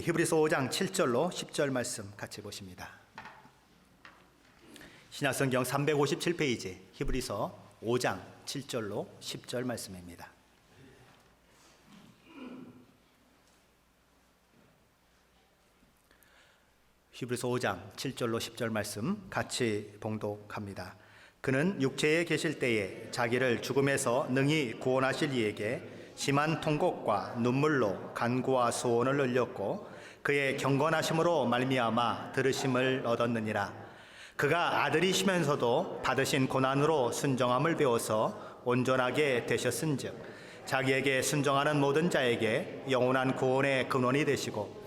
히브리서 5장 7절로 10절 말씀 같이 보십니다. 신약성경 357페이지 히브리서 5장 7절로 10절 말씀입니다. 히브리서 5장 7절로 10절 말씀 같이 봉독합니다. 그는 육체에 계실 때에 자기를 죽음에서 능히 구원하실 이에게 심한 통곡과 눈물로 간구와 소원을 흘렸고 그의 경건하심으로 말미암아 들으심을 얻었느니라. 그가 아들이시면서도 받으신 고난으로 순종함을 배워서 온전하게 되셨은즉 자기에게 순종하는 모든 자에게 영원한 구원의 근원이 되시고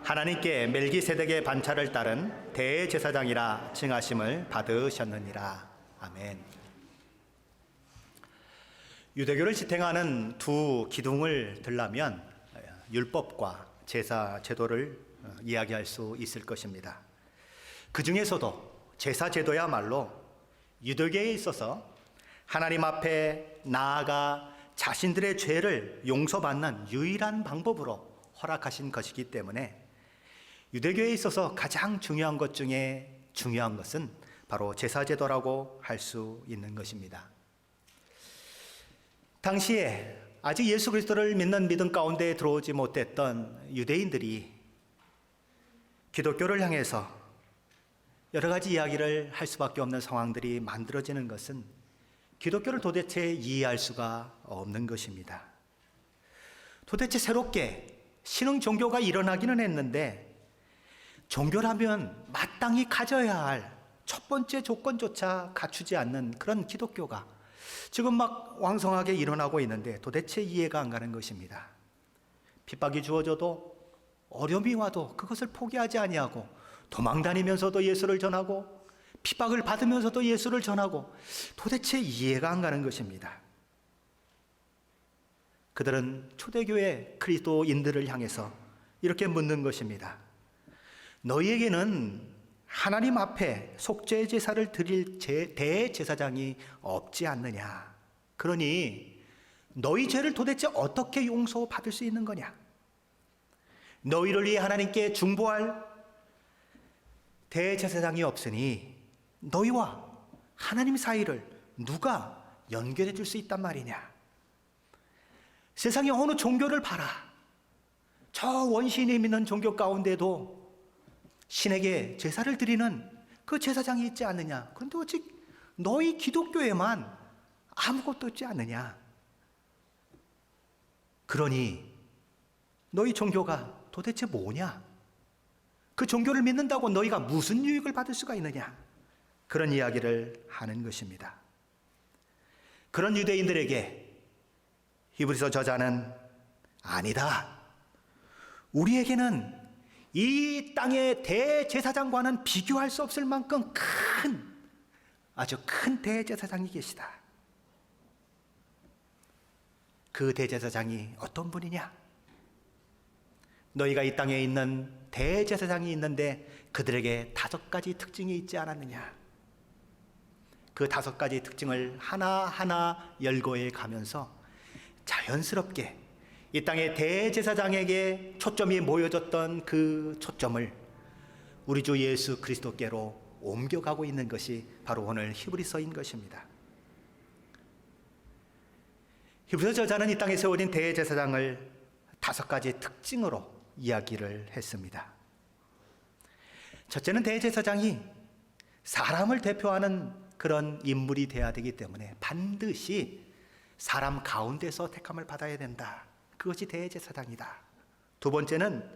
하나님께 멜기세덱의 반차를 따른 대제사장이라 칭하심을 받으셨느니라. 아멘. 유대교를 지탱하는 두 기둥을 들라면 율법과 제사 제도를 이야기할 수 있을 것입니다. 그 중에서도 제사 제도야말로 유대교에 있어서 하나님 앞에 나아가 자신들의 죄를 용서받는 유일한 방법으로 허락하신 것이기 때문에 유대교에 있어서 가장 중요한 것 중에 중요한 것은 바로 제사 제도라고 할 수 있는 것입니다. 당시에 아직 예수 그리스도를 믿는 믿음 가운데 들어오지 못했던 유대인들이 기독교를 향해서 여러 가지 이야기를 할 수밖에 없는 상황들이 만들어지는 것은 기독교를 도대체 이해할 수가 없는 것입니다. 도대체 새롭게 신흥 종교가 일어나기는 했는데 종교라면 마땅히 가져야 할 첫 번째 조건조차 갖추지 않는 그런 기독교가 지금 막 왕성하게 일어나고 있는데 도대체 이해가 안 가는 것입니다. 핍박이 주어져도 어려움이 와도 그것을 포기하지 아니하고 도망다니면서도 예수를 전하고 핍박을 받으면서도 예수를 전하고 도대체 이해가 안 가는 것입니다. 그들은 초대교회 그리스도인들을 향해서 이렇게 묻는 것입니다. 너희에게는 하나님 앞에 속죄 제사를 드릴 대제사장이 없지 않느냐? 그러니 너희 죄를 도대체 어떻게 용서받을 수 있는 거냐? 너희를 위해 하나님께 중보할 대제사장이 없으니 너희와 하나님 사이를 누가 연결해 줄 수 있단 말이냐? 세상의 어느 종교를 봐라. 저 원신이 믿는 종교 가운데도 신에게 제사를 드리는 그 제사장이 있지 않느냐? 그런데 어찌 너희 기독교에만 아무것도 없지 않느냐? 그러니 너희 종교가 도대체 뭐냐? 그 종교를 믿는다고 너희가 무슨 유익을 받을 수가 있느냐? 그런 이야기를 하는 것입니다. 그런 유대인들에게 히브리서 저자는 아니다. 우리에게는 이 땅의 대제사장과는 비교할 수 없을 만큼 아주 큰 대제사장이 계시다. 그 대제사장이 어떤 분이냐? 너희가 이 땅에 있는 대제사장이 있는데 그들에게 5가지 특징이 있지 않았느냐? 그 5가지 특징을 하나하나 열거해 가면서 자연스럽게 이 땅의 대제사장에게 초점이 모여졌던 그 초점을 우리 주 예수 그리스도께로 옮겨가고 있는 것이 바로 오늘 히브리서인 것입니다. 히브리서 저자는 이 땅에 세워진 대제사장을 5가지 특징으로 이야기를 했습니다. 첫째는 대제사장이 사람을 대표하는 그런 인물이 되어야 되기 때문에 반드시 사람 가운데서 택함을 받아야 된다. 그것이 대제사장이다. 두 번째는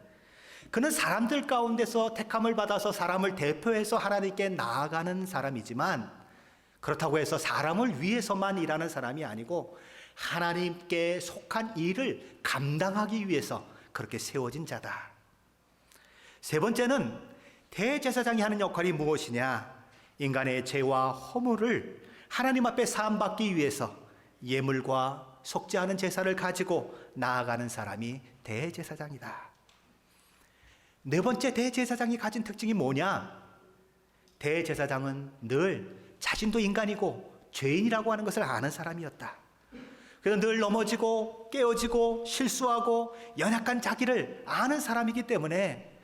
그는 사람들 가운데서 택함을 받아서 사람을 대표해서 하나님께 나아가는 사람이지만 그렇다고 해서 사람을 위해서만 일하는 사람이 아니고 하나님께 속한 일을 감당하기 위해서 그렇게 세워진 자다. 세 번째는 대제사장이 하는 역할이 무엇이냐? 인간의 죄와 허물을 하나님 앞에 사함받기 위해서 예물과 속죄하는 제사를 가지고 나아가는 사람이 대제사장이다. 네 번째 대제사장이 가진 특징이 뭐냐? 대제사장은 늘 자신도 인간이고 죄인이라고 하는 것을 아는 사람이었다. 그래서 늘 넘어지고 깨어지고 실수하고 연약한 자기를 아는 사람이기 때문에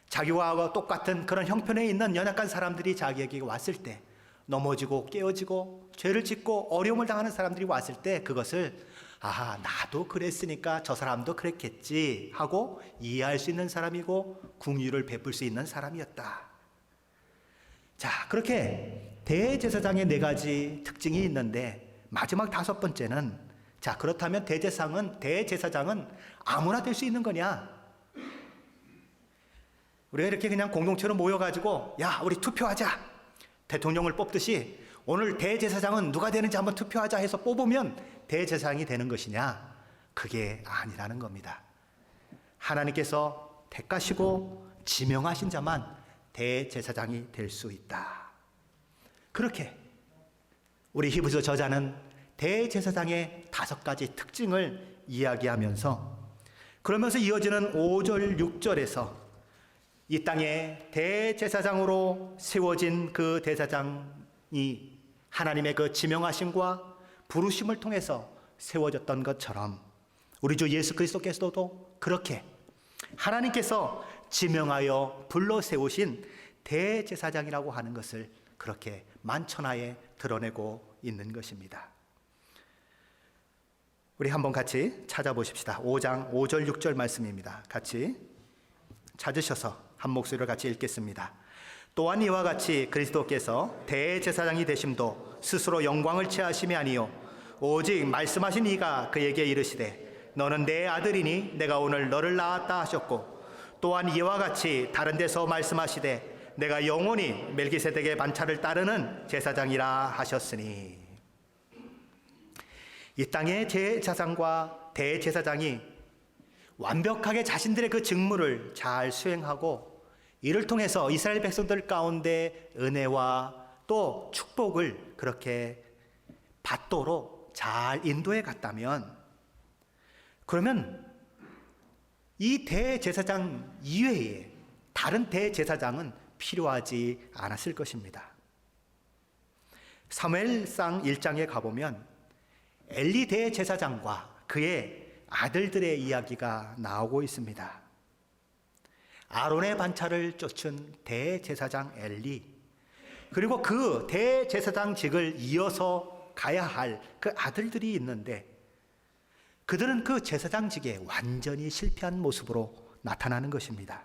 자기와 똑같은 그런 형편에 있는 연약한 사람들이 자기에게 왔을 때, 넘어지고 깨어지고 죄를 짓고 어려움을 당하는 사람들이 왔을 때 그것을 나도 그랬으니까 저 사람도 그랬겠지 하고 이해할 수 있는 사람이고 긍휼을 베풀 수 있는 사람이었다. 자, 그렇게 대제사장의 4가지 특징이 있는데 마지막 5번째는, 자, 그렇다면 대제사장은 아무나 될 수 있는 거냐? 우리가 이렇게 그냥 공동체로 모여가지고 야, 우리 투표하자, 대통령을 뽑듯이 오늘 대제사장은 누가 되는지 한번 투표하자 해서 뽑으면 대제사장이 되는 것이냐? 그게 아니라는 겁니다. 하나님께서 택하시고 지명하신 자만 대제사장이 될 수 있다. 그렇게 우리 히브리서 저자는 대제사장의 5가지 특징을 이야기하면서, 그러면서 이어지는 5절, 6절에서 이 땅에 대제사장으로 세워진 그 대제사장이 하나님의 그 지명하심과 부르심을 통해서 세워졌던 것처럼 우리 주 예수 그리스도께서도 그렇게 하나님께서 지명하여 불러 세우신 대제사장이라고 하는 것을 그렇게 만천하에 드러내고 있는 것입니다. 우리 한번 같이 찾아보십시다. 5장 5절 6절 말씀입니다. 같이 찾으셔서 한 목소리로 같이 읽겠습니다. 또한 이와 같이 그리스도께서 대제사장이 되심도 스스로 영광을 취하심이 아니요 오직 말씀하신 이가 그에게 이르시되 너는 내 아들이니 내가 오늘 너를 낳았다 하셨고, 또한 이와 같이 다른 데서 말씀하시되 내가 영원히 멜기세덱의 반차를 따르는 제사장이라 하셨으니. 이 땅의 제사장과 대제사장이 완벽하게 자신들의 그 직무를 잘 수행하고 이를 통해서 이스라엘 백성들 가운데 은혜와 또 축복을 그렇게 받도록 잘 인도해 갔다면, 그러면 이 대제사장 이외에 다른 대제사장은 필요하지 않았을 것입니다. 사무엘상 1장에 가보면 엘리 대제사장과 그의 아들들의 이야기가 나오고 있습니다. 아론의 반차를 쫓은 대제사장 엘리, 그리고 그 대제사장직을 이어서 가야 할 그 아들들이 있는데 그들은 그 제사장직에 완전히 실패한 모습으로 나타나는 것입니다.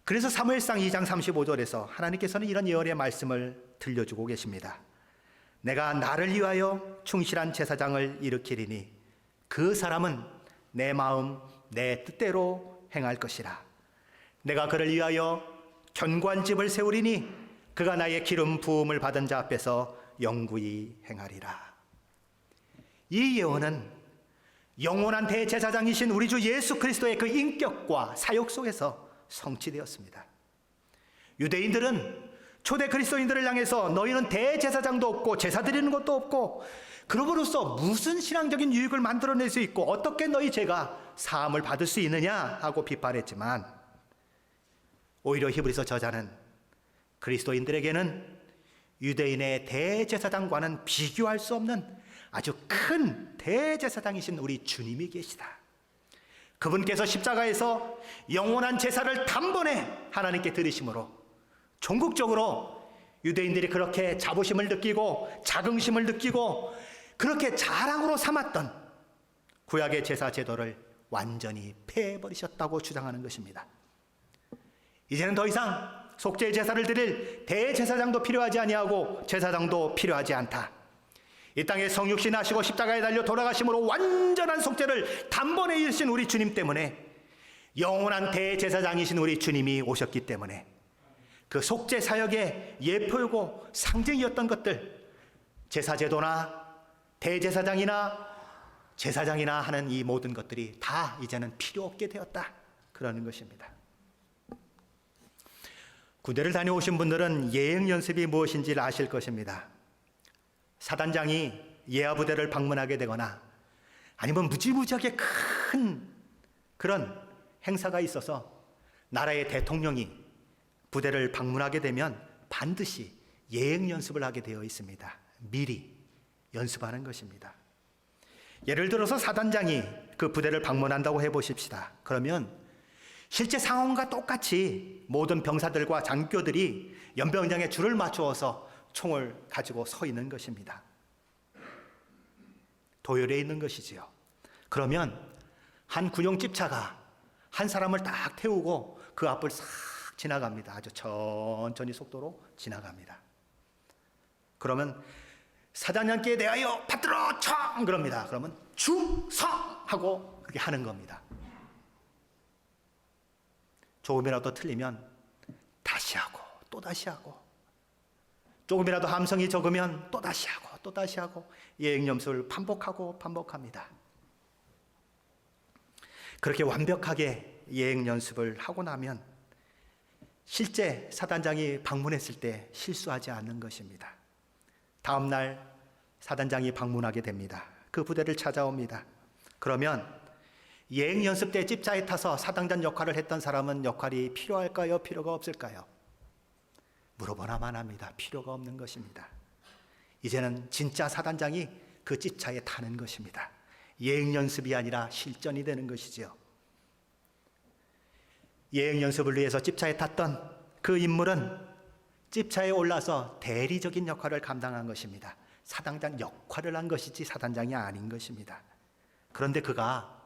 그래서 사무엘상 2장 35절에서 하나님께서는 이런 예언의 말씀을 들려주고 계십니다. 내가 나를 위하여 충실한 제사장을 일으키리니 그 사람은 내 마음 내 뜻대로 행할 것이라. 내가 그를 위하여 견고한 집을 세우리니 그가 나의 기름 부음을 받은 자 앞에서 영구히 행하리라. 이 예언은 영원한 대제사장이신 우리 주 예수 그리스도의 그 인격과 사역 속에서 성취되었습니다. 유대인들은 초대 그리스도인들을 향해서 너희는 대제사장도 없고 제사 드리는 것도 없고 그럼으로써 무슨 신앙적인 유익을 만들어낼 수 있고 어떻게 너희 죄가 사함을 받을 수 있느냐 하고 비판했지만, 오히려 히브리서 저자는 그리스도인들에게는 유대인의 대제사장과는 비교할 수 없는 아주 큰 대제사장이신 우리 주님이 계시다. 그분께서 십자가에서 영원한 제사를 단번에 하나님께 드리심으로 전국적으로 유대인들이 그렇게 자부심을 느끼고 자긍심을 느끼고 그렇게 자랑으로 삼았던 구약의 제사 제도를 완전히 폐해버리셨다고 주장하는 것입니다. 이제는 더 이상 속죄 제사를 드릴 대제사장도 필요하지 아니하고 제사장도 필요하지 않다. 이 땅에 성육신 하시고 십자가에 달려 돌아가심으로 완전한 속죄를 단번에 이루신 우리 주님 때문에, 영원한 대제사장이신 우리 주님이 오셨기 때문에 그 속죄 사역의 예표이고 상징이었던 것들, 제사제도나 대제사장이나 제사장이나 하는 이 모든 것들이 다 이제는 필요 없게 되었다, 그러는 것입니다. 군대를 다녀오신 분들은 예행 연습이 무엇인지를 아실 것입니다. 사단장이 예하 부대를 방문하게 되거나 아니면 무지무지하게 큰 그런 행사가 있어서 나라의 대통령이 부대를 방문하게 되면 반드시 예행 연습을 하게 되어 있습니다. 미리 연습하는 것입니다. 예를 들어서 사단장이 그 부대를 방문한다고 해보십시다. 그러면 실제 상황과 똑같이 모든 병사들과 장교들이 연병장에 줄을 맞추어서 총을 가지고 서 있는 것입니다. 도열해 있는 것이지요. 그러면 한 군용 집차가 한 사람을 딱 태우고 그 앞을 싹 지나갑니다. 아주 천천히 속도로 지나갑니다. 그러면 사단장께 대하여 받들어 청! 그럽니다. 그러면 충성! 하고 그렇게 하는 겁니다. 조금이라도 틀리면 다시 하고 또 다시 하고, 조금이라도 함성이 적으면 또 다시 하고 또 다시 하고 예행 연습을 반복합니다. 그렇게 완벽하게 예행 연습을 하고 나면 실제 사단장이 방문했을 때 실수하지 않는 것입니다. 다음 날 사단장이 방문하게 됩니다. 그 부대를 찾아옵니다. 그러면 예행 연습 때 집차에 타서 사단장 역할을 했던 사람은 역할이 필요할까요? 필요가 없을까요? 물어보나만 합니다. 필요가 없는 것입니다. 이제는 진짜 사단장이 그 집차에 타는 것입니다. 예행 연습이 아니라 실전이 되는 것이죠. 예행 연습을 위해서 집차에 탔던 그 인물은 집차에 올라서 대리적인 역할을 감당한 것입니다. 사단장 역할을 한 것이지 사단장이 아닌 것입니다. 그런데 그가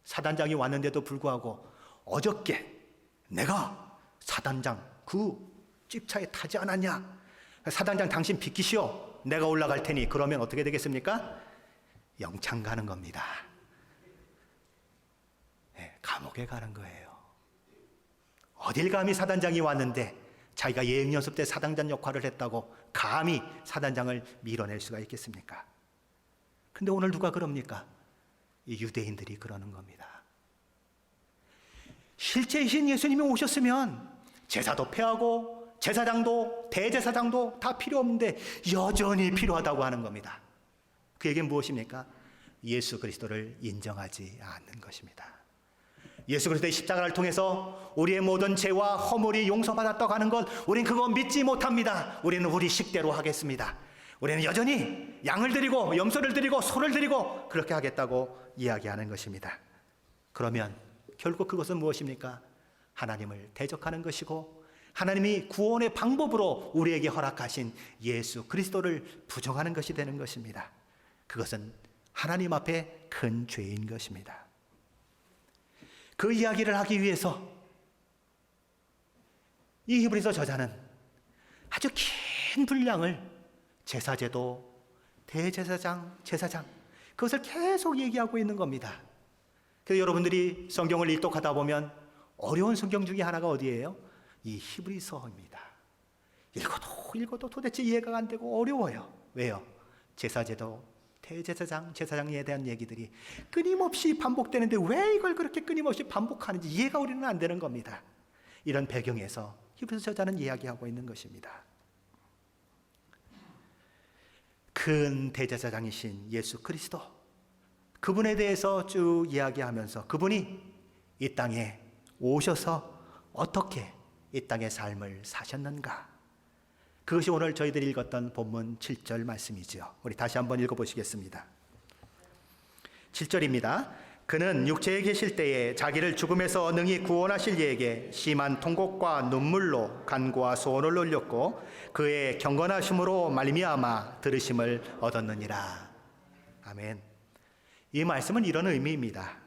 사단장이 왔는데도 불구하고 어저께 내가 사단장 그 집차에 타지 않았냐? 사단장 당신 비키시오. 내가 올라갈 테니. 그러면 어떻게 되겠습니까? 영창 가는 겁니다. 네, 감옥에 가는 거예요. 어딜 감히 사단장이 왔는데 자기가 예행 연습 때 사단장 역할을 했다고 감히 사단장을 밀어낼 수가 있겠습니까? 근데 오늘 누가 그럽니까? 이 유대인들이 그러는 겁니다. 실제이신 예수님이 오셨으면 제사도 폐하고 제사장도 대제사장도 다 필요 없는데 여전히 필요하다고 하는 겁니다. 그 얘기는 무엇입니까? 예수 그리스도를 인정하지 않는 것입니다. 예수 그리스도의 십자가를 통해서 우리의 모든 죄와 허물이 용서받았다고 하는 것, 우리는 그거 믿지 못합니다. 우리는 우리 식대로 하겠습니다. 우리는 여전히 양을 드리고 염소를 드리고 소를 드리고 그렇게 하겠다고 이야기하는 것입니다. 그러면 결국 그것은 무엇입니까? 하나님을 대적하는 것이고 하나님이 구원의 방법으로 우리에게 허락하신 예수 그리스도를 부정하는 것이 되는 것입니다. 그것은 하나님 앞에 큰 죄인 것입니다. 그 이야기를 하기 위해서 이 히브리서 저자는 아주 긴 분량을 제사제도, 대제사장, 제사장 그것을 계속 얘기하고 있는 겁니다. 그래서 여러분들이 성경을 일독하다 보면 어려운 성경 중에 하나가 어디예요? 이 히브리서입니다. 읽어도 도대체 이해가 안 되고 어려워요. 왜요? 제사제도, 대제사장, 제사장에 대한 얘기들이 끊임없이 반복되는데 왜 이걸 그렇게 끊임없이 반복하는지 이해가 우리는 안 되는 겁니다. 이런 배경에서 히브리서 저자는 이야기하고 있는 것입니다. 큰 대제사장이신 예수 그리스도, 그분에 대해서 쭉 이야기하면서 그분이 이 땅에 오셔서 어떻게 이 땅의 삶을 사셨는가, 그것이 오늘 저희들이 읽었던 본문 7절 말씀이죠. 우리 다시 한번 읽어보시겠습니다. 7절입니다. 그는 육체에 계실 때에 자기를 죽음에서 능히 구원하실 이에게 심한 통곡과 눈물로 간구와 소원을 올렸고 그의 경건하심으로 말미암아 들으심을 얻었느니라. 아멘. 이 말씀은 이런 의미입니다.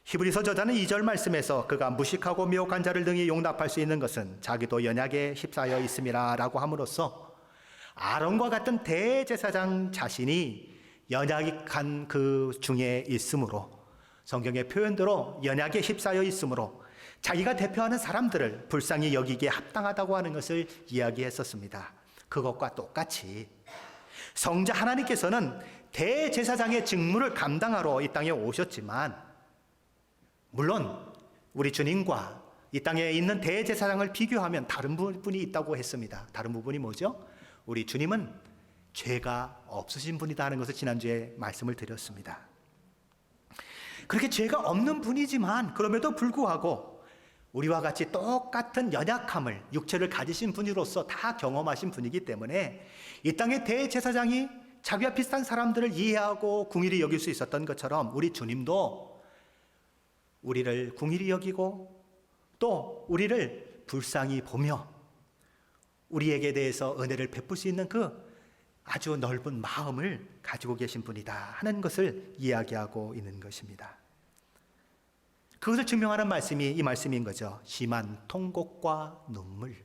히브리서 저자는 2절 말씀에서 그가 무식하고 미혹한 자를 능히 용납할 수 있는 것은 자기도 연약에 휩싸여 있음이라 라고 함으로써 아론과 같은 대제사장 자신이 연약한 그 중에 있으므로, 성경의 표현대로 연약에 휩싸여 있으므로 자기가 대표하는 사람들을 불쌍히 여기기에 합당하다고 하는 것을 이야기했었습니다. 그것과 똑같이 성자 하나님께서는 대제사장의 직무를 감당하러 이 땅에 오셨지만, 물론 우리 주님과 이 땅에 있는 대제사장을 비교하면 다른 부분이 있다고 했습니다. 다른 부분이 뭐죠? 우리 주님은 죄가 없으신 분이다 하는 것을 지난주에 말씀을 드렸습니다. 그렇게 죄가 없는 분이지만 그럼에도 불구하고 우리와 같이 똑같은 연약함을, 육체를 가지신 분으로서 다 경험하신 분이기 때문에 이 땅의 대제사장이 자기와 비슷한 사람들을 이해하고 긍휼히 여길 수 있었던 것처럼 우리 주님도 우리를 긍휼히 여기고 또 우리를 불쌍히 보며 우리에게 대해서 은혜를 베풀 수 있는 그 아주 넓은 마음을 가지고 계신 분이다 하는 것을 이야기하고 있는 것입니다. 그것을 증명하는 말씀이 이 말씀인 거죠. 심한 통곡과 눈물.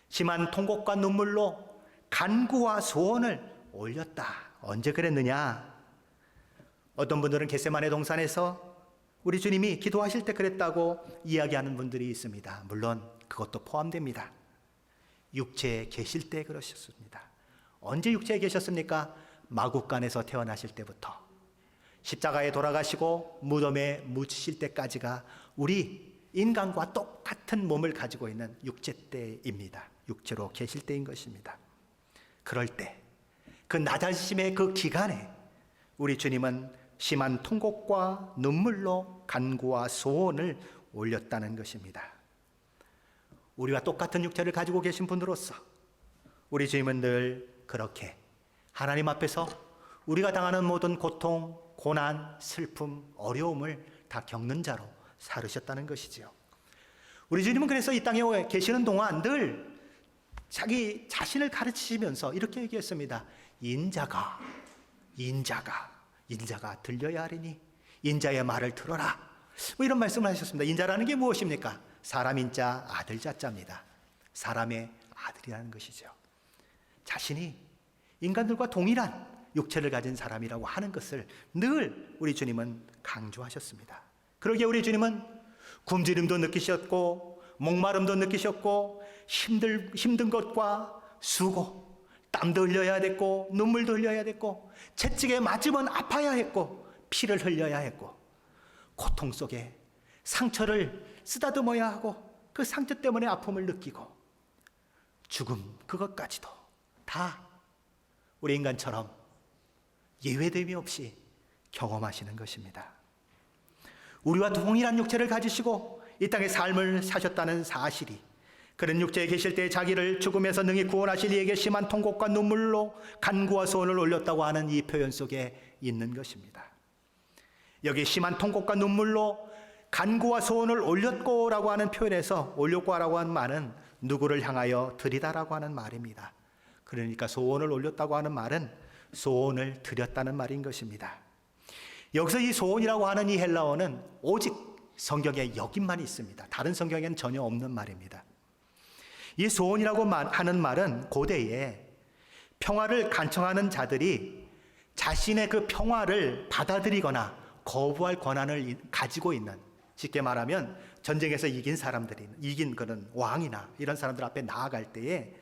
심한 통곡과 눈물로 간구와 소원을 올렸다. 언제 그랬느냐? 어떤 분들은 겟세마네 동산에서 우리 주님이 기도하실 때 그랬다고 이야기하는 분들이 있습니다. 물론 그것도 포함됩니다. 육체에 계실 때 그러셨습니다. 언제 육체에 계셨습니까? 마국간에서 태어나실 때부터 십자가에 돌아가시고 무덤에 묻히실 때까지가 우리 인간과 똑같은 몸을 가지고 있는 육체 때입니다. 육체로 계실 때인 것입니다. 그럴 때 그 낮아지심의 그 기간에 우리 주님은 심한 통곡과 눈물로 간구와 소원을 올렸다는 것입니다. 우리와 똑같은 육체를 가지고 계신 분으로서 우리 주님은 늘 그렇게 하나님 앞에서 우리가 당하는 모든 고통, 고난, 슬픔, 어려움을 다 겪는 자로 살으셨다는 것이지요. 우리 주님은 그래서 이 땅에 계시는 동안 늘 자기 자신을 가르치시면서 이렇게 얘기했습니다. 인자가 들려야 하리니 인자의 말을 들어라. 뭐 이런 말씀을 하셨습니다. 인자라는 게 무엇입니까? 사람 인자, 아들 자자입니다. 사람의 아들이라는 것이죠. 자신이 인간들과 동일한 육체를 가진 사람이라고 하는 것을 늘 우리 주님은 강조하셨습니다. 그러기에 우리 주님은 굶주림도 느끼셨고 목마름도 느끼셨고 힘든 것과 수고, 땀도 흘려야 됐고 눈물도 흘려야 됐고 채찍에 맞으면 아파야 했고 피를 흘려야 했고 고통 속에 상처를 쓰다듬어야 하고 그 상처 때문에 아픔을 느끼고 죽음 그것까지도 다 우리 인간처럼 예외됨이 없이 경험하시는 것입니다. 우리와 동일한 육체를 가지시고 이 땅의 삶을 사셨다는 사실이 그런 육체에 계실 때 자기를 죽음에서 능히 구원하실 이에게 심한 통곡과 눈물로 간구와 소원을 올렸다고 하는 이 표현 속에 있는 것입니다. 여기 심한 통곡과 눈물로 간구와 소원을 올렸고라고 하는 표현에서 올렸고라고 하는 말은 누구를 향하여 드리다라고 하는 말입니다. 그러니까 소원을 올렸다고 하는 말은 소원을 드렸다는 말인 것입니다. 여기서 이 소원이라고 하는 이 헬라어는 오직 성경에 여기만 있습니다. 다른 성경에는 전혀 없는 말입니다. 이 소원이라고 하는 말은 고대에 평화를 간청하는 자들이 자신의 그 평화를 받아들이거나 거부할 권한을 가지고 있는, 쉽게 말하면 전쟁에서 이긴 그런 왕이나 이런 사람들 앞에 나아갈 때에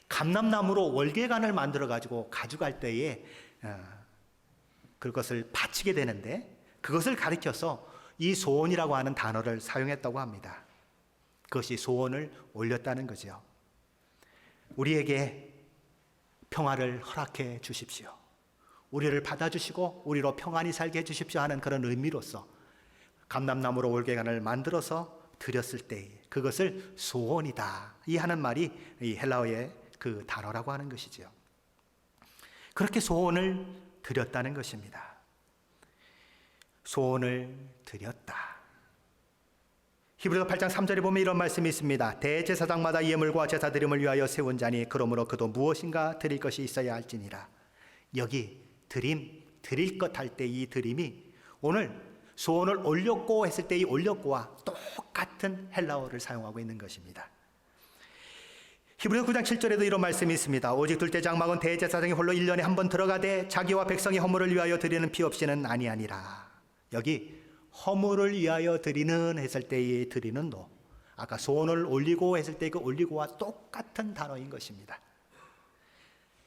감람나무로 월계관을 만들어 가져갈 때에 그것을 바치게 되는데 그것을 가리켜서 이 소원이라고 하는 단어를 사용했다고 합니다. 그것이 소원을 올렸다는 거죠. 우리에게 평화를 허락해 주십시오. 우리를 받아주시고 우리로 평안히 살게 해주십시오 하는 그런 의미로서 감람나무로 월계관을 만들어서 드렸을 때 그것을 소원이다 이 하는 말이 이 헬라어의 그 단어라고 하는 것이죠. 그렇게 소원을 드렸다는 것입니다. 소원을 드렸다. 히브리서 8장 3절에 보면 이런 말씀이 있습니다. 대제사장마다 예물과 제사드림을 위하여 세운 자니 그러므로 그도 무엇인가 드릴 것이 있어야 할지니라. 여기 드릴 것 할 때 이 드림이 오늘 소원을 올렸고 했을 때 이 올렸고와 똑같은 헬라어를 사용하고 있는 것입니다. 히브리서 9장 7절에도 이런 말씀이 있습니다. 오직 둘째 장막은 대제사장이 홀로 1년에 한 번 들어가되 자기와 백성의 허물을 위하여 드리는 피 없이는 아니하니라. 여기 허물을 위하여 드리는 했을 때의 드리는도 아까 소원을 올리고 했을 때 그 올리고와 똑같은 단어인 것입니다.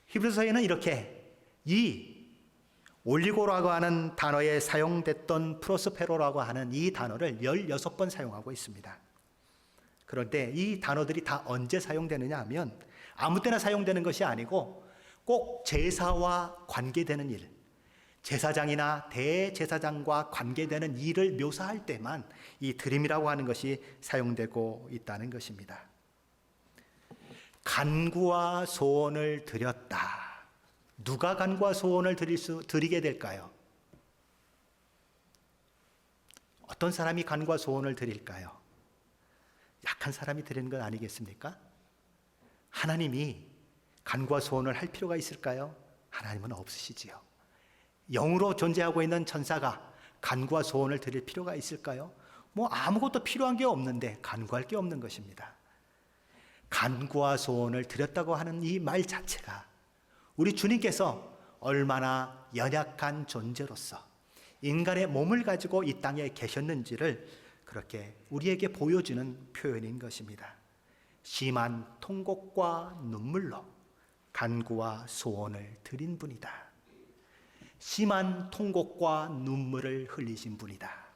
히브리서에는 이렇게 이 올리고라고 하는 단어에 사용됐던 프로스페로라고 하는 이 단어를 16번 사용하고 있습니다. 그런데 이 단어들이 다 언제 사용되느냐 하면 아무 때나 사용되는 것이 아니고 꼭 제사와 관계되는 일, 제사장이나 대제사장과 관계되는 일을 묘사할 때만 이 드림이라고 하는 것이 사용되고 있다는 것입니다. 간구와 소원을 드렸다. 누가 간구와 소원을 드리게 될까요? 어떤 사람이 간구와 소원을 드릴까요? 약한 사람이 드리는 건 아니겠습니까? 하나님이 간구와 소원을 할 필요가 있을까요? 하나님은 없으시지요. 영으로 존재하고 있는 천사가 간구와 소원을 드릴 필요가 있을까요? 아무것도 필요한 게 없는데 간구할 게 없는 것입니다. 간구와 소원을 드렸다고 하는 이 말 자체가 우리 주님께서 얼마나 연약한 존재로서 인간의 몸을 가지고 이 땅에 계셨는지를 그렇게 우리에게 보여주는 표현인 것입니다. 심한 통곡과 눈물로 간구와 소원을 드린 분이다. 심한 통곡과 눈물을 흘리신 분이다.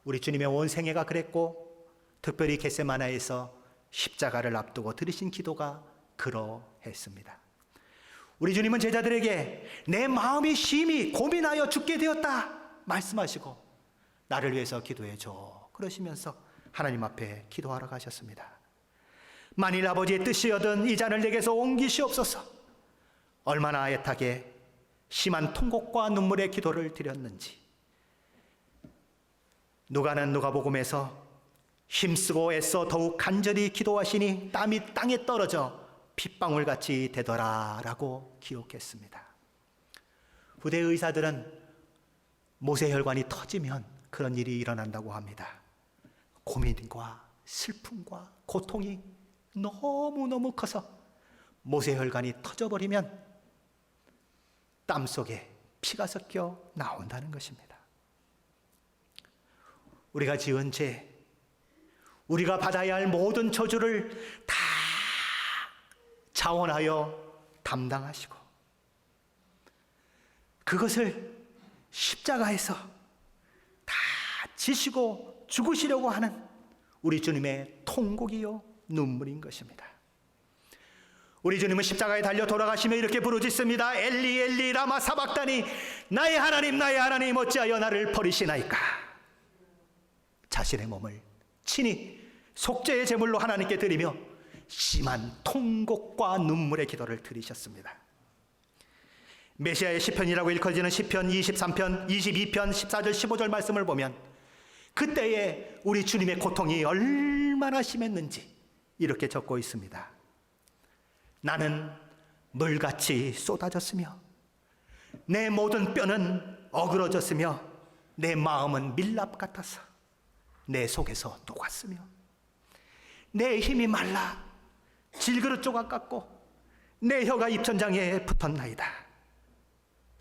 우리 주님의 온 생애가 그랬고, 특별히 겟세마네에서 십자가를 앞두고 드리신 기도가 그러했습니다. 우리 주님은 제자들에게 내 마음이 심히 고민하여 죽게 되었다 말씀하시고, 나를 위해서 기도해줘 그러시면서 하나님 앞에 기도하러 가셨습니다. 만일 아버지의 뜻이여든 이 잔을 내게서 옮기시옵소서. 얼마나 애타게 심한 통곡과 눈물의 기도를 드렸는지. 누가는 누가복음에서 힘쓰고 애써 더욱 간절히 기도하시니 땀이 땅에 떨어져 핏방울같이 되더라 라고 기록했습니다. 후대 의사들은 모세혈관이 터지면 그런 일이 일어난다고 합니다. 고민과 슬픔과 고통이 너무너무 커서 모세혈관이 터져버리면 땀 속에 피가 섞여 나온다는 것입니다. 우리가 지은 죄, 우리가 받아야 할 모든 저주를 다 자원하여 담당하시고 그것을 십자가에서 다 지시고 죽으시려고 하는 우리 주님의 통곡이요 눈물인 것입니다. 우리 주님은 십자가에 달려 돌아가시며 이렇게 부르짖습니다. 엘리 엘리 라마 사박다니, 나의 하나님 어찌하여 나를 버리시나이까. 자신의 몸을 친히 속죄의 제물로 하나님께 드리며 심한 통곡과 눈물의 기도를 드리셨습니다. 메시아의 시편이라고 일컬어지는 시편 23편, 22편, 14절, 15절 말씀을 보면 그때에 우리 주님의 고통이 얼마나 심했는지 이렇게 적고 있습니다. 나는 물같이 쏟아졌으며 내 모든 뼈는 어그러졌으며 내 마음은 밀랍 같아서 내 속에서 녹았으며 내 힘이 말라 질그릇 조각 같고 내 혀가 입천장에 붙었나이다.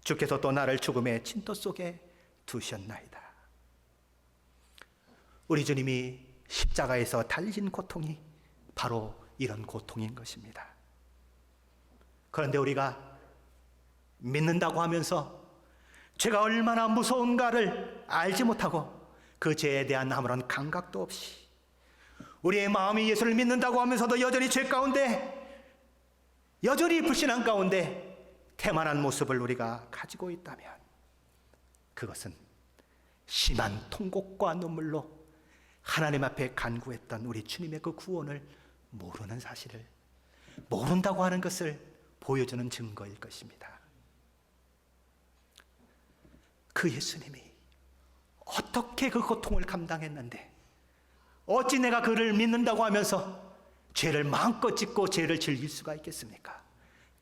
주께서 또 나를 죽음의 진토 속에 두셨나이다. 우리 주님이 십자가에서 달리신 고통이 바로 이런 고통인 것입니다. 그런데 우리가 믿는다고 하면서 죄가 얼마나 무서운가를 알지 못하고 그 죄에 대한 아무런 감각도 없이 우리의 마음이 예수를 믿는다고 하면서도 여전히 죄 가운데, 여전히 불신앙 가운데 태만한 모습을 우리가 가지고 있다면 그것은 심한 통곡과 눈물로 하나님 앞에 간구했던 우리 주님의 그 구원을 모르는 사실을, 모른다고 하는 것을 보여주는 증거일 것입니다. 그 예수님이 어떻게 그 고통을 감당했는데 어찌 내가 그를 믿는다고 하면서 죄를 마음껏 짓고 죄를 즐길 수가 있겠습니까?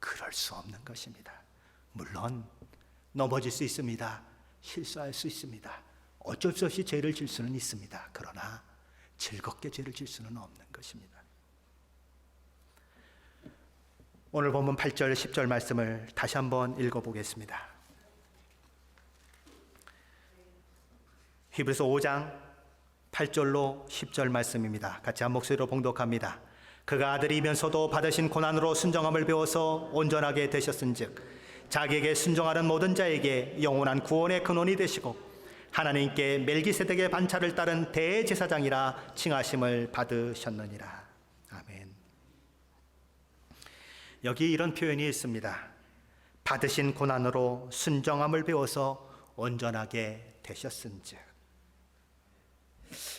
그럴 수 없는 것입니다. 물론 넘어질 수 있습니다. 실수할 수 있습니다. 어쩔 수 없이 죄를 질 수는 있습니다. 그러나 즐겁게 죄를 질 수는 없는 것입니다. 오늘 본문 8절, 10절 말씀을 다시 한번 읽어보겠습니다. 히브리서 5장 8절로 10절 말씀입니다. 같이 한 목소리로 봉독합니다. 그가 아들이면서도 받으신 고난으로 순종함을 배워서 온전하게 되셨은즉 자기에게 순종하는 모든 자에게 영원한 구원의 근원이 되시고 하나님께 멜기세덱의 반차를 따른 대제사장이라 칭하심을 받으셨느니라. 아멘. 여기 이런 표현이 있습니다. 받으신 고난으로 순종함을 배워서 온전하게 되셨은즉.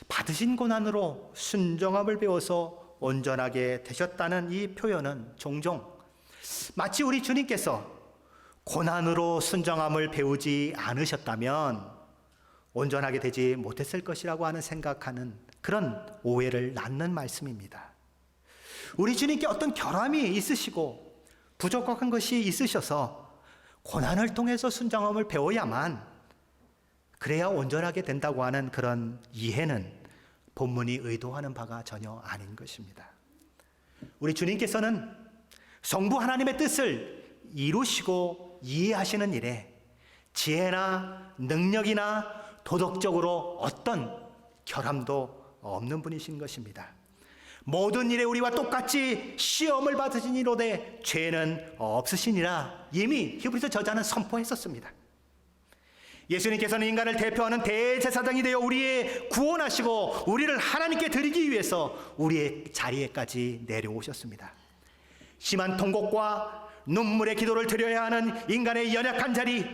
받으신 고난으로 순종함을 배워서 온전하게 되셨다는 이 표현은 종종 마치 우리 주님께서 고난으로 순정함을 배우지 않으셨다면 온전하게 되지 못했을 것이라고 하는 생각하는 그런 오해를 낳는 말씀입니다. 우리 주님께 어떤 결함이 있으시고 부족한 것이 있으셔서 고난을 통해서 순정함을 배워야만 그래야 온전하게 된다고 하는 그런 이해는 본문이 의도하는 바가 전혀 아닌 것입니다. 우리 주님께서는 성부 하나님의 뜻을 이루시고 이해하시는 일에 지혜나 능력이나 도덕적으로 어떤 결함도 없는 분이신 것입니다. 모든 일에 우리와 똑같이 시험을 받으시니로되 죄는 없으시니라 이미 히브리서 저자는 선포했었습니다. 예수님께서는 인간을 대표하는 대제사장이 되어 우리의 구원하시고 우리를 하나님께 드리기 위해서 우리의 자리에까지 내려오셨습니다. 심한 통곡과 눈물의 기도를 드려야 하는 인간의 연약한 자리,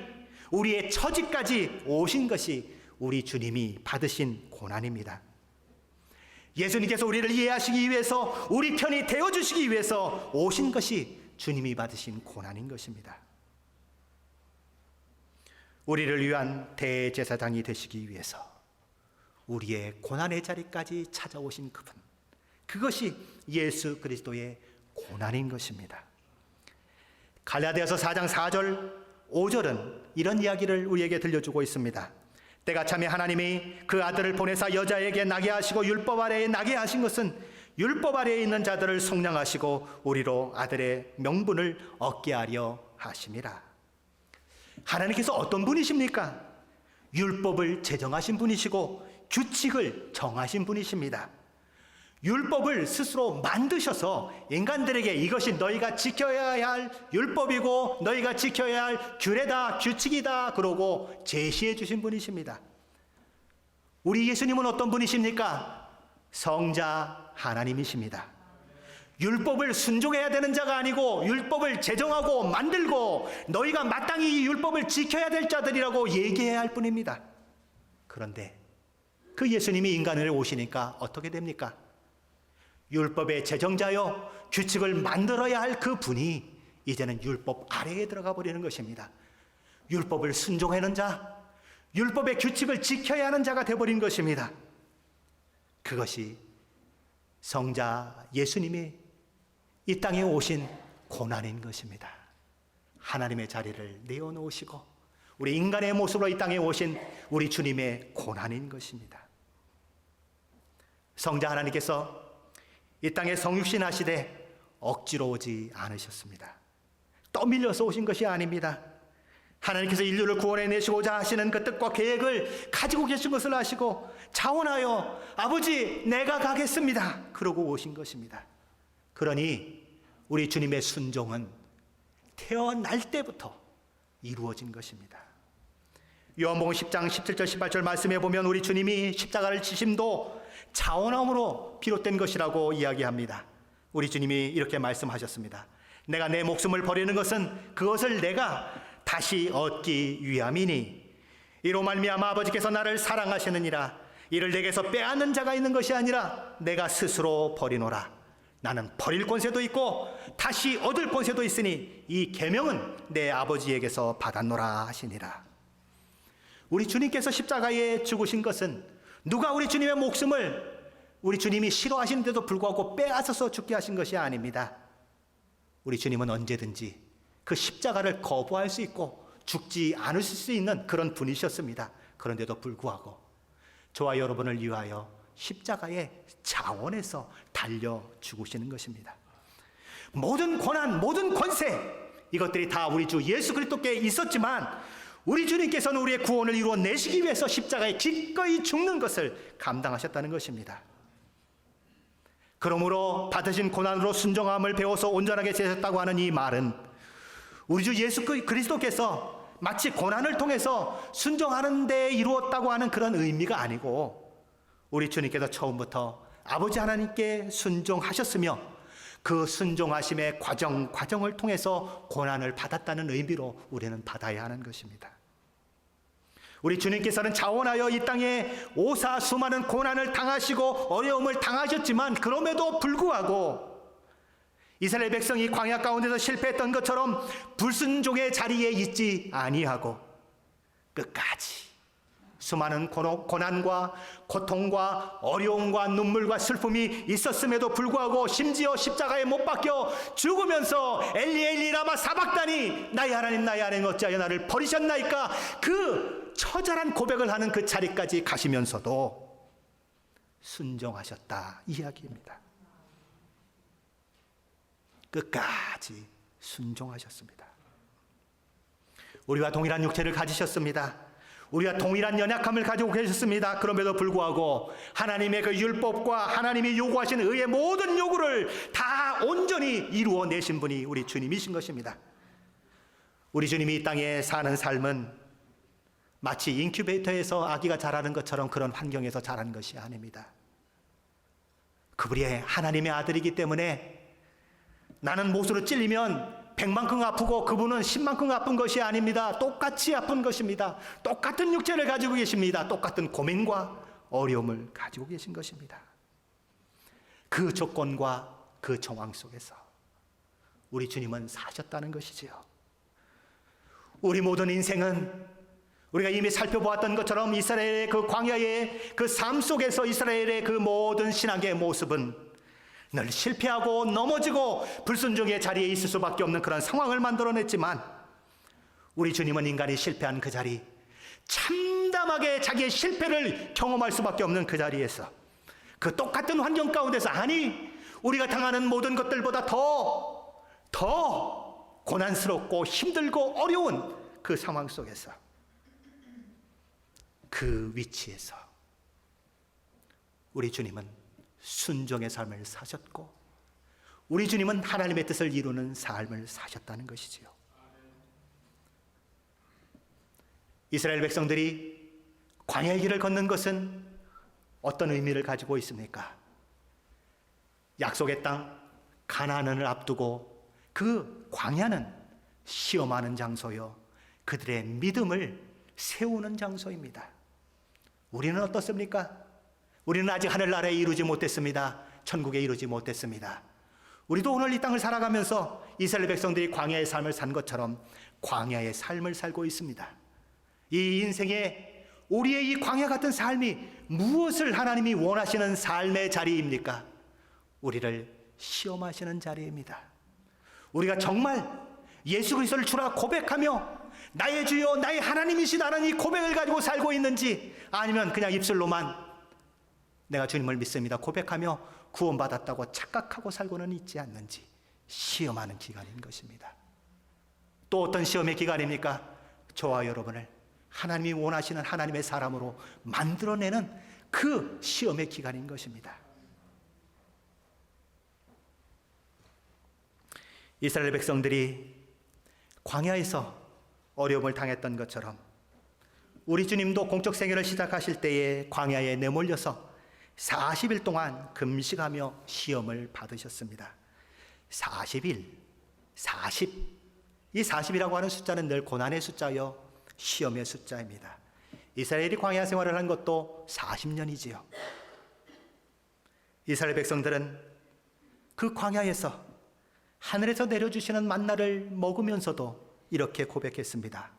우리의 처지까지 오신 것이 우리 주님이 받으신 고난입니다. 예수님께서 우리를 이해하시기 위해서 우리 편이 되어주시기 위해서 오신 것이 주님이 받으신 고난인 것입니다. 우리를 위한 대제사장이 되시기 위해서 우리의 고난의 자리까지 찾아오신 그분, 그것이 예수 그리스도의 고난인 것입니다. 갈라디아서 4장 4절 5절은 이런 이야기를 우리에게 들려주고 있습니다. 때가 차면 하나님이 그 아들을 보내사 여자에게 나게 하시고 율법 아래에 나게 하신 것은 율법 아래에 있는 자들을 속량하시고 우리로 아들의 명분을 얻게 하려 하심이라. 하나님께서 어떤 분이십니까? 율법을 제정하신 분이시고 규칙을 정하신 분이십니다. 율법을 스스로 만드셔서 인간들에게 이것이 너희가 지켜야 할 율법이고 너희가 지켜야 할 규례다, 규칙이다 그러고 제시해 주신 분이십니다. 우리 예수님은 어떤 분이십니까? 성자 하나님이십니다. 율법을 순종해야 되는 자가 아니고 율법을 제정하고 만들고 너희가 마땅히 이 율법을 지켜야 될 자들이라고 얘기해야 할 뿐입니다. 그런데 그 예수님이 인간을 오시니까 어떻게 됩니까? 율법의 제정자요 규칙을 만들어야 할 그 분이 이제는 율법 아래에 들어가 버리는 것입니다. 율법을 순종하는 자, 율법의 규칙을 지켜야 하는 자가 되어버린 것입니다. 그것이 성자 예수님이 이 땅에 오신 고난인 것입니다. 하나님의 자리를 내어놓으시고 우리 인간의 모습으로 이 땅에 오신 우리 주님의 고난인 것입니다. 성자 하나님께서 이 땅에 성육신 하시되 억지로 오지 않으셨습니다. 떠밀려서 오신 것이 아닙니다. 하나님께서 인류를 구원해내시고자 하시는 그 뜻과 계획을 가지고 계신 것을 아시고 자원하여 아버지 내가 가겠습니다 그러고 오신 것입니다. 그러니 우리 주님의 순종은 태어날 때부터 이루어진 것입니다. 요한복음 10장 17절 18절 말씀해 보면 우리 주님이 십자가를 지심도 자원함으로 비롯된 것이라고 이야기합니다. 우리 주님이 이렇게 말씀하셨습니다. 내가 내 목숨을 버리는 것은 그것을 내가 다시 얻기 위함이니 이로 말미암아 아버지께서 나를 사랑하시느니라. 이를 내게서 빼앗는 자가 있는 것이 아니라 내가 스스로 버리노라. 나는 버릴 권세도 있고 다시 얻을 권세도 있으니 이 계명은 내 아버지에게서 받았노라 하시니라. 우리 주님께서 십자가에 죽으신 것은 누가 우리 주님의 목숨을 우리 주님이 싫어하시는데도 불구하고 빼앗아서 죽게 하신 것이 아닙니다. 우리 주님은 언제든지 그 십자가를 거부할 수 있고 죽지 않을 수 있는 그런 분이셨습니다. 그런데도 불구하고 저와 여러분을 위하여 십자가의 자원에서 달려 죽으시는 것입니다. 모든 고난, 모든 권세 이것들이 다 우리 주 예수 그리스도께 있었지만 우리 주님께서는 우리의 구원을 이루어내시기 위해서 십자가에 기꺼이 죽는 것을 감당하셨다는 것입니다. 그러므로 받으신 고난으로 순종함을 배워서 온전하게 되셨다고 하는 이 말은 우리 주 예수 그리스도께서 마치 고난을 통해서 순종하는 데 이루었다고 하는 그런 의미가 아니고 우리 주님께서 처음부터 아버지 하나님께 순종하셨으며 그 순종하심의 과정을 통해서 고난을 받았다는 의미로 우리는 받아야 하는 것입니다. 우리 주님께서는 자원하여 이 땅에 오사 수많은 고난을 당하시고 어려움을 당하셨지만 그럼에도 불구하고 이스라엘 백성이 광야 가운데서 실패했던 것처럼 불순종의 자리에 있지 아니하고 끝까지 수많은 고난과 고통과 어려움과 눈물과 슬픔이 있었음에도 불구하고 심지어 십자가에 못 박혀 죽으면서 엘리 엘리 라마 사박다니 나의 하나님 어찌하여 나를 버리셨나이까 그 처절한 고백을 하는 그 자리까지 가시면서도 순종하셨다 이야기입니다. 끝까지 순종하셨습니다. 우리와 동일한 육체를 가지셨습니다. 우리와 동일한 연약함을 가지고 계셨습니다. 그럼에도 불구하고 하나님의 그 율법과 하나님이 요구하시는 의의 모든 요구를 다 온전히 이루어내신 분이 우리 주님이신 것입니다. 우리 주님이 이 땅에 사는 삶은 마치 인큐베이터에서 아기가 자라는 것처럼 그런 환경에서 자란 것이 아닙니다. 그분이 하나님의 아들이기 때문에 나는 못으로 찔리면 100만큼 아프고 그분은 10만큼 아픈 것이 아닙니다. 똑같이 아픈 것입니다. 똑같은 육체를 가지고 계십니다. 똑같은 고민과 어려움을 가지고 계신 것입니다. 그 조건과 그 정황 속에서 우리 주님은 사셨다는 것이지요. 우리 모든 인생은 우리가 이미 살펴보았던 것처럼 이스라엘의 그 광야의 그 삶 속에서 이스라엘의 그 모든 신앙의 모습은 늘 실패하고 넘어지고 불순종의 자리에 있을 수밖에 없는 그런 상황을 만들어냈지만 우리 주님은 인간이 실패한 그 자리, 참담하게 자기의 실패를 경험할 수밖에 없는 그 자리에서 그 똑같은 환경 가운데서 아니 우리가 당하는 모든 것들보다 더 고난스럽고 힘들고 어려운 그 상황 속에서 그 위치에서 우리 주님은 순종의 삶을 사셨고 우리 주님은 하나님의 뜻을 이루는 삶을 사셨다는 것이지요. 이스라엘 백성들이 광야의 길을 걷는 것은 어떤 의미를 가지고 있습니까? 약속의 땅 가나안을 앞두고 그 광야는 시험하는 장소요 그들의 믿음을 세우는 장소입니다. 우리는 어떻습니까? 우리는 아직 하늘나라에 이루지 못했습니다. 천국에 이루지 못했습니다. 우리도 오늘 이 땅을 살아가면서 이스라엘 백성들이 광야의 삶을 산 것처럼 광야의 삶을 살고 있습니다. 이 인생에 우리의 이 광야 같은 삶이 무엇을 하나님이 원하시는 삶의 자리입니까? 우리를 시험하시는 자리입니다. 우리가 정말 예수 그리스도를 주라 고백하며 나의 주여 나의 하나님이시다는 이 고백을 가지고 살고 있는지 아니면 그냥 입술로만 내가 주님을 믿습니다 고백하며 구원받았다고 착각하고 살고는 있지 않는지 시험하는 기간인 것입니다. 또 어떤 시험의 기간입니까? 저와 여러분을 하나님이 원하시는 하나님의 사람으로 만들어내는 그 시험의 기간인 것입니다. 이스라엘 백성들이 광야에서 어려움을 당했던 것처럼 우리 주님도 공적 생애를 시작하실 때에 광야에 내몰려서 40일 동안 금식하며 시험을 받으셨습니다. 40일, 40. 이 40이라고 하는 숫자는 늘 고난의 숫자요 시험의 숫자입니다. 이스라엘이 광야 생활을 한 것도 40년이지요. 이스라엘 백성들은 그 광야에서 하늘에서 내려주시는 만나를 먹으면서도 이렇게 고백했습니다.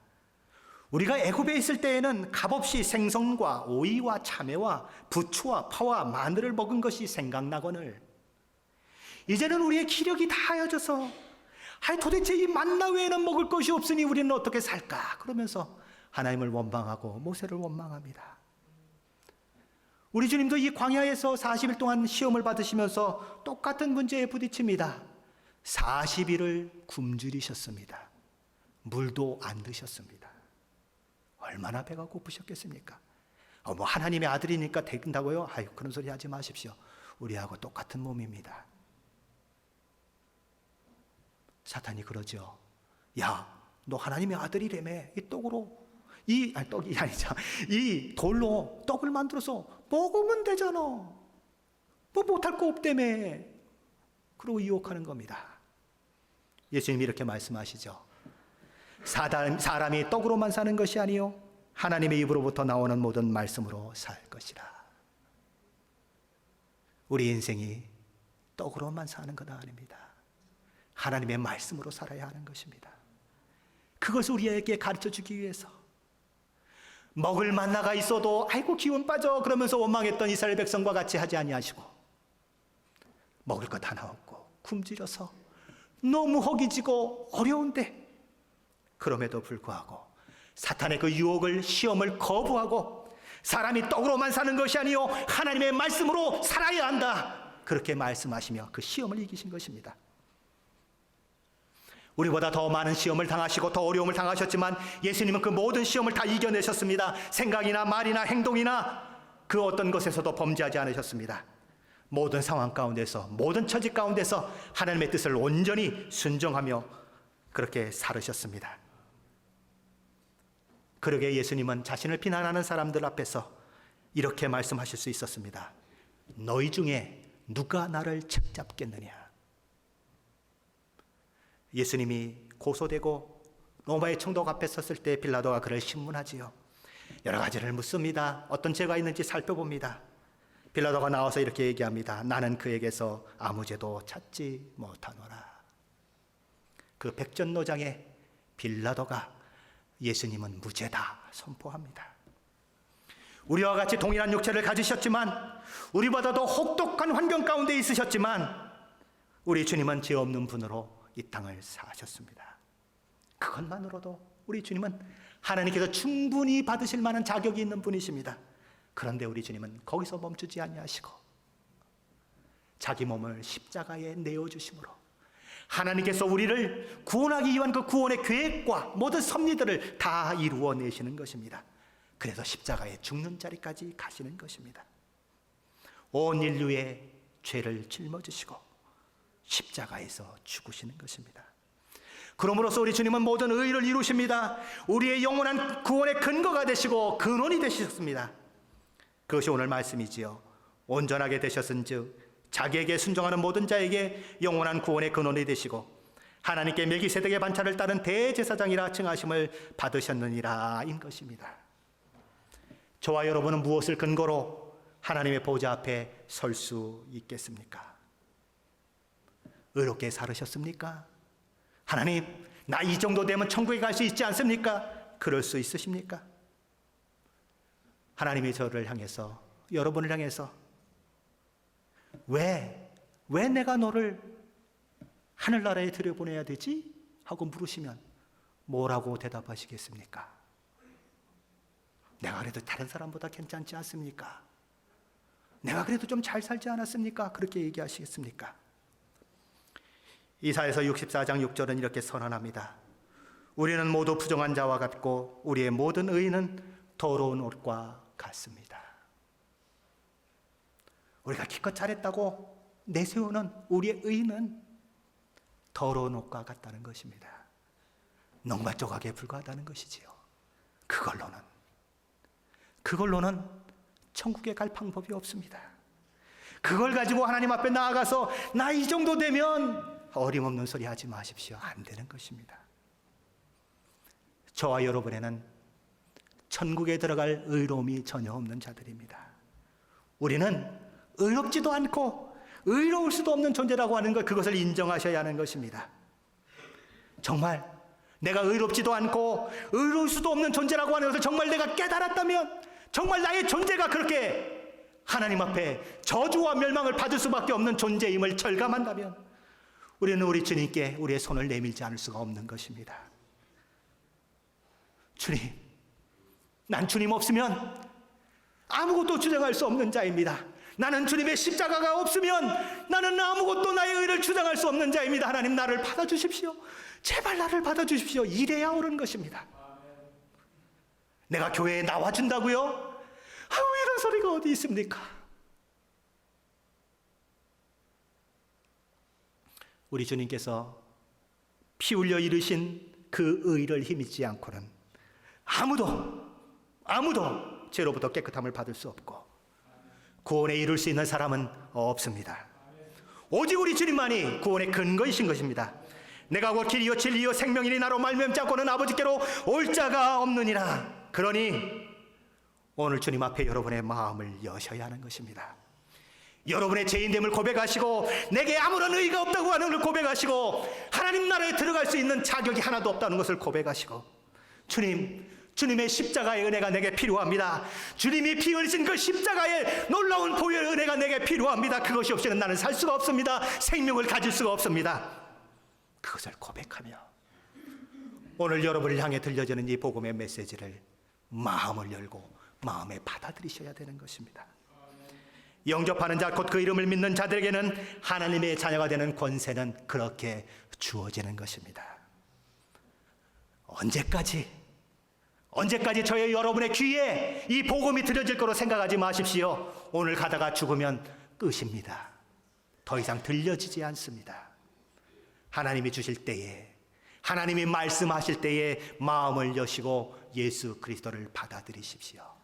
우리가 애굽에 있을 때에는 값없이 생선과 오이와 참외와 부추와 파와 마늘을 먹은 것이 생각나거늘 이제는 우리의 기력이 다 하여져서 도대체 이 만나 외에는 먹을 것이 없으니 우리는 어떻게 살까? 그러면서 하나님을 원망하고 모세를 원망합니다. 우리 주님도 이 광야에서 40일 동안 시험을 받으시면서 똑같은 문제에 부딪힙니다. 40일을 굶주리셨습니다. 물도 안 드셨습니다. 얼마나 배가 고프셨겠습니까? 하나님의 아들이니까 된다고요? 그런 소리 하지 마십시오. 우리하고 똑같은 몸입니다. 사탄이 그러죠. 야, 너 하나님의 아들이라며 이 떡으로 떡이 아니죠. 이 돌로 떡을 만들어서 먹으면 되잖아. 뭐 못할 거 없다며. 그러고 유혹하는 겁니다. 예수님이 이렇게 말씀하시죠. 사람이 떡으로만 사는 것이 아니요 하나님의 입으로부터 나오는 모든 말씀으로 살 것이라. 우리 인생이 떡으로만 사는 건 아닙니다. 하나님의 말씀으로 살아야 하는 것입니다. 그것을 우리에게 가르쳐주기 위해서 먹을 만나가 있어도 아이고 기운 빠져 그러면서 원망했던 이스라엘 백성과 같이 하지 아니하시고, 먹을 것 하나 없고 굶주려서 너무 허기지고 어려운데 그럼에도 불구하고 사탄의 그 유혹을, 시험을 거부하고 사람이 떡으로만 사는 것이 아니요 하나님의 말씀으로 살아야 한다, 그렇게 말씀하시며 그 시험을 이기신 것입니다. 우리보다 더 많은 시험을 당하시고 더 어려움을 당하셨지만 예수님은 그 모든 시험을 다 이겨내셨습니다. 생각이나 말이나 행동이나 그 어떤 것에서도 범죄하지 않으셨습니다. 모든 상황 가운데서, 모든 처지 가운데서 하나님의 뜻을 온전히 순종하며 그렇게 살으셨습니다. 그러게 예수님은 자신을 비난하는 사람들 앞에서 이렇게 말씀하실 수 있었습니다. 너희 중에 누가 나를 책잡겠느냐. 예수님이 고소되고 로마의 총독 앞에 섰을 때 빌라도가 그를 신문하지요. 여러 가지를 묻습니다. 어떤 죄가 있는지 살펴봅니다. 빌라도가 나와서 이렇게 얘기합니다. 나는 그에게서 아무 죄도 찾지 못하노라. 그 백전노장에 빌라도가 예수님은 무죄다 선포합니다. 우리와 같이 동일한 육체를 가지셨지만, 우리보다도 혹독한 환경 가운데 있으셨지만 우리 주님은 죄 없는 분으로 이 땅을 사셨습니다. 그것만으로도 우리 주님은 하나님께서 충분히 받으실 만한 자격이 있는 분이십니다. 그런데 우리 주님은 거기서 멈추지 아니하시고 자기 몸을 십자가에 내어주심으로 하나님께서 우리를 구원하기 위한 그 구원의 계획과 모든 섭리들을 다 이루어내시는 것입니다. 그래서 십자가에 죽는 자리까지 가시는 것입니다. 온 인류의 죄를 짊어지시고 십자가에서 죽으시는 것입니다. 그러므로서 우리 주님은 모든 의를 이루십니다. 우리의 영원한 구원의 근거가 되시고 근원이 되셨습니다. 그것이 오늘 말씀이지요. 온전하게 되셨은즉 자기에게 순종하는 모든 자에게 영원한 구원의 근원이 되시고 하나님께 멜기세덱의 반차를 따른 대제사장이라 칭하심을 받으셨느니라 인 것입니다. 저와 여러분은 무엇을 근거로 하나님의 보좌 앞에 설 수 있겠습니까? 의롭게 살으셨습니까? 하나님, 나 이 정도 되면 천국에 갈 수 있지 않습니까? 그럴 수 있으십니까? 하나님이 저를 향해서, 여러분을 향해서 왜 내가 너를 하늘나라에 들여보내야 되지? 하고 물으시면 뭐라고 대답하시겠습니까? 내가 그래도 다른 사람보다 괜찮지 않습니까? 내가 그래도 좀 잘 살지 않았습니까? 그렇게 얘기하시겠습니까? 이사야서 64장 6절은 이렇게 선언합니다. 우리는 모두 부정한 자와 같고 우리의 모든 의는 더러운 옷과 같습니다. 우리가 기껏 잘했다고 내세우는 우리의 의는 더러운 옷과 같다는 것입니다. 농마 조각에 불과하다는 것이지요. 그걸로는 천국에 갈 방법이 없습니다. 그걸 가지고 하나님 앞에 나아가서 나 이 정도 되면, 어림없는 소리 하지 마십시오. 안 되는 것입니다. 저와 여러분에는 천국에 들어갈 의로움이 전혀 없는 자들입니다. 우리는 의롭지도 않고 의로울 수도 없는 존재라고 하는 것, 그것을 인정하셔야 하는 것입니다. 정말 내가 의롭지도 않고 의로울 수도 없는 존재라고 하는 것을 정말 내가 깨달았다면, 정말 나의 존재가 그렇게 하나님 앞에 저주와 멸망을 받을 수밖에 없는 존재임을 절감한다면 우리는 우리 주님께 우리의 손을 내밀지 않을 수가 없는 것입니다. 주님, 난 주님 없으면 아무것도 주장할 수 없는 자입니다. 나는 주님의 십자가가 없으면 나는 아무것도 나의 의를 주장할 수 없는 자입니다. 하나님, 나를 받아주십시오. 제발 나를 받아주십시오. 이래야 옳은 것입니다. 내가 교회에 나와준다고요? 아우, 이런 소리가 어디 있습니까? 우리 주님께서 피 흘려 이루신 그 의를 힘입지 않고는 아무도 죄로부터 깨끗함을 받을 수 없고 구원에 이룰 수 있는 사람은 없습니다. 오직 우리 주님만이 구원의 근거이신 것입니다. 내가 곧 길이요 진리요 생명이니 나로 말미암지 않고는 아버지께로 올 자가 없느니라. 그러니 오늘 주님 앞에 여러분의 마음을 여셔야 하는 것입니다. 여러분의 죄인됨을 고백하시고 내게 아무런 의의가 없다고 하는 것을 고백하시고 하나님 나라에 들어갈 수 있는 자격이 하나도 없다는 것을 고백하시고 주님의 십자가의 은혜가 내게 필요합니다. 주님이 피 흘리신 그 십자가의 놀라운 보혈의 은혜가 내게 필요합니다. 그것이 없이는 나는 살 수가 없습니다. 생명을 가질 수가 없습니다. 그것을 고백하며 오늘 여러분을 향해 들려지는 이 복음의 메시지를 마음을 열고 마음에 받아들이셔야 되는 것입니다. 영접하는 자 곧 그 이름을 믿는 자들에게는 하나님의 자녀가 되는 권세는 그렇게 주어지는 것입니다. 언제까지 저의 여러분의 귀에 이 복음이 들려질 거로 생각하지 마십시오. 오늘 가다가 죽으면 끝입니다. 더 이상 들려지지 않습니다. 하나님이 주실 때에, 하나님이 말씀하실 때에 마음을 여시고 예수 그리스도를 받아들이십시오.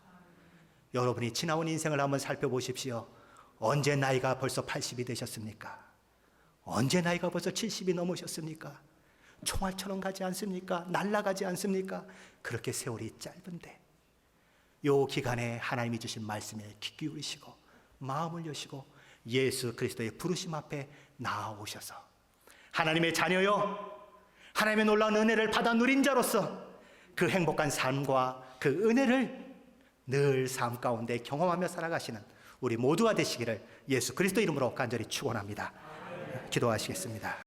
여러분이 지나온 인생을 한번 살펴보십시오. 언제 나이가 벌써 80이 되셨습니까? 언제 나이가 벌써 70이 넘으셨습니까? 총알처럼 가지 않습니까? 날아가지 않습니까? 그렇게 세월이 짧은데 요 기간에 하나님이 주신 말씀에 귀 기울이시고 마음을 여시고 예수 그리스도의 부르심 앞에 나아오셔서 하나님의 자녀요, 하나님의 놀라운 은혜를 받아 누린 자로서 그 행복한 삶과 그 은혜를 늘 삶 가운데 경험하며 살아가시는 우리 모두가 되시기를 예수 그리스도 이름으로 간절히 축원합니다. 기도하시겠습니다.